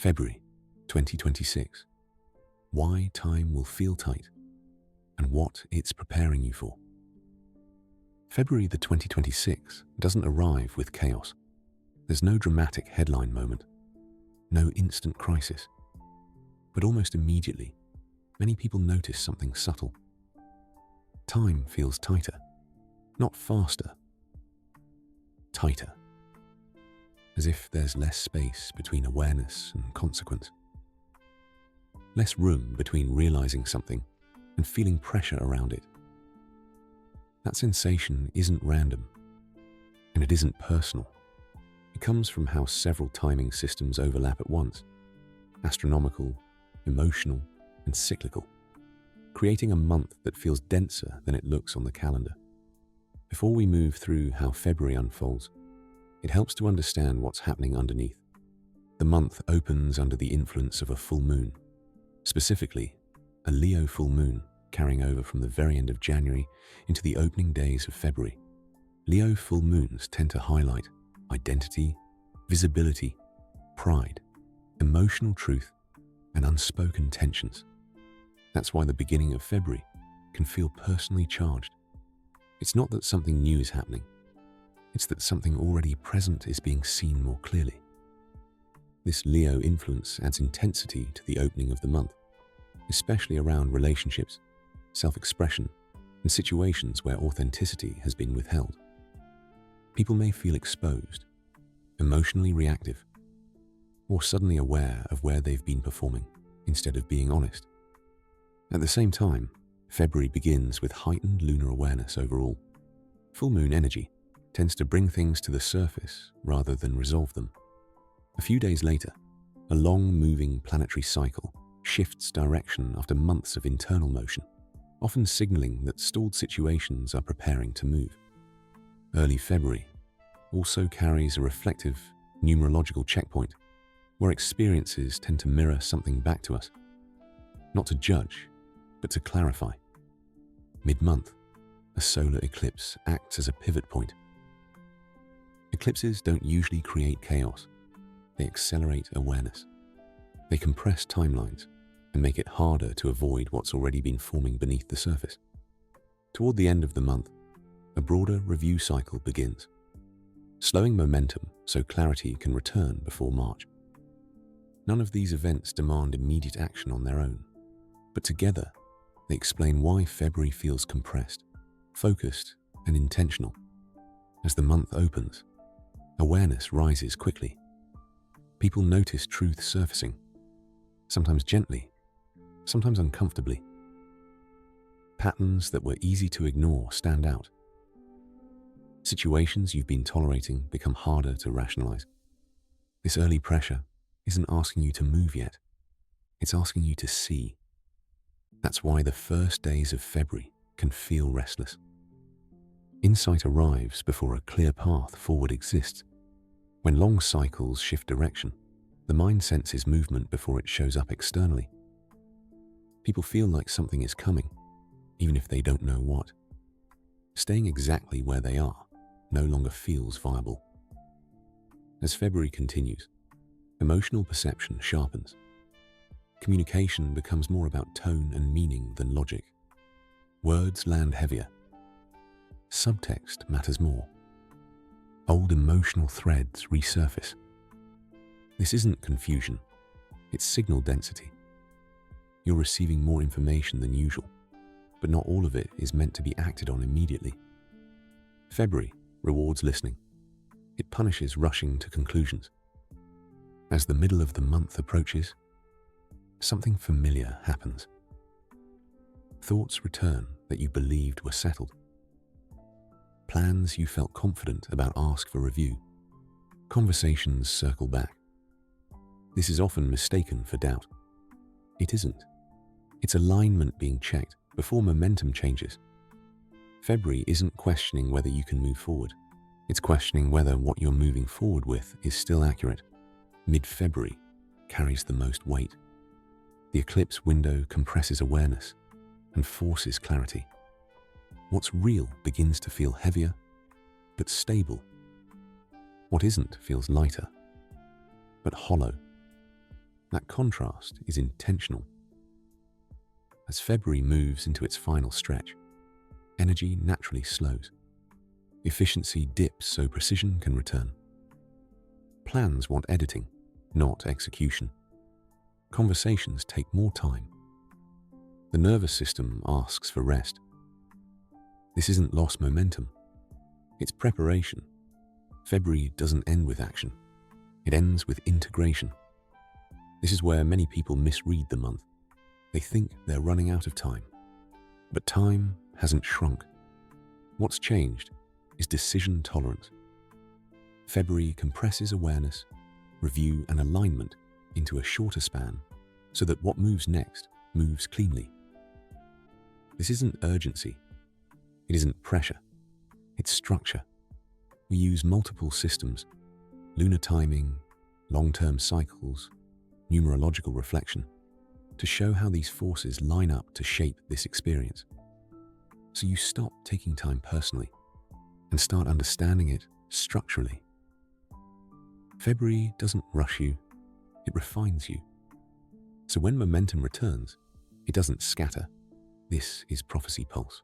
February 2026. Why time will feel tight and what it's preparing you for. February the 2026 doesn't arrive with chaos. There's no dramatic headline moment, no instant crisis. But almost immediately, many people notice something subtle. Time feels tighter, not faster, tighter. As if there's less space between awareness and consequence. Less room between realizing something and feeling pressure around it. That sensation isn't random, and it isn't personal. It comes from how several timing systems overlap at once, astronomical, emotional, and cyclical, creating a month that feels denser than it looks on the calendar. Before we move through how February unfolds, it helps to understand what's happening underneath. The month opens under the influence of a full moon, specifically a Leo full moon carrying over from the very end of January into the opening days of February. Leo full moons tend to highlight identity, visibility, pride, emotional truth, and unspoken tensions. That's why the beginning of February can feel personally charged. It's not that something new is happening. It's that something already present is being seen more clearly. This Leo influence adds intensity to the opening of the month, especially around relationships, self-expression, and situations where authenticity has been withheld. People may feel exposed, emotionally reactive, or suddenly aware of where they've been performing instead of being honest. At the same time, February begins with heightened lunar awareness overall. Full moon energy tends to bring things to the surface rather than resolve them. A few days later, a long-moving planetary cycle shifts direction after months of internal motion, often signaling that stalled situations are preparing to move. Early February also carries a reflective, numerological checkpoint where experiences tend to mirror something back to us, not to judge, but to clarify. Mid-month, a solar eclipse acts as a pivot point. Eclipses don't usually create chaos. They accelerate awareness. They compress timelines and make it harder to avoid what's already been forming beneath the surface. Toward the end of the month, a broader review cycle begins, slowing momentum so clarity can return before March. None of these events demand immediate action on their own, but together they explain why February feels compressed, focused, and intentional. As the month opens, awareness rises quickly. People notice truth surfacing, sometimes gently, sometimes uncomfortably. Patterns that were easy to ignore stand out. Situations you've been tolerating become harder to rationalize. This early pressure isn't asking you to move yet. It's asking you to see. That's why the first days of February can feel restless. Insight arrives before a clear path forward exists. When long cycles shift direction, the mind senses movement before it shows up externally. People feel like something is coming, even if they don't know what. Staying exactly where they are no longer feels viable. As February continues, emotional perception sharpens. Communication becomes more about tone and meaning than logic. Words land heavier. Subtext matters more. Old emotional threads resurface. This isn't confusion, it's signal density. You're receiving more information than usual, but not all of it is meant to be acted on immediately. February rewards listening. It punishes rushing to conclusions. As the middle of the month approaches, something familiar happens. Thoughts return that you believed were settled. Plans you felt confident about ask for review. Conversations circle back. This is often mistaken for doubt. It isn't. It's alignment being checked before momentum changes. February isn't questioning whether you can move forward. It's questioning whether what you're moving forward with is still accurate. Mid-February carries the most weight. The eclipse window compresses awareness and forces clarity. What's real begins to feel heavier, but stable. What isn't feels lighter, but hollow. That contrast is intentional. As February moves into its final stretch, energy naturally slows. Efficiency dips so precision can return. Plans want editing, not execution. Conversations take more time. The nervous system asks for rest. This isn't lost momentum. It's preparation. February doesn't end with action. It ends with integration. This is where many people misread the month. They think they're running out of time. But time hasn't shrunk. What's changed is decision tolerance. February compresses awareness, review, and alignment into a shorter span so that what moves next moves cleanly. This isn't urgency. It isn't pressure. It's structure. We use multiple systems: lunar timing, long-term cycles, numerological reflection, to show how these forces line up to shape this experience. So you stop taking time personally and start understanding it structurally. February doesn't rush you, it refines you. So when momentum returns, it doesn't scatter. This is Prophecy Pulse.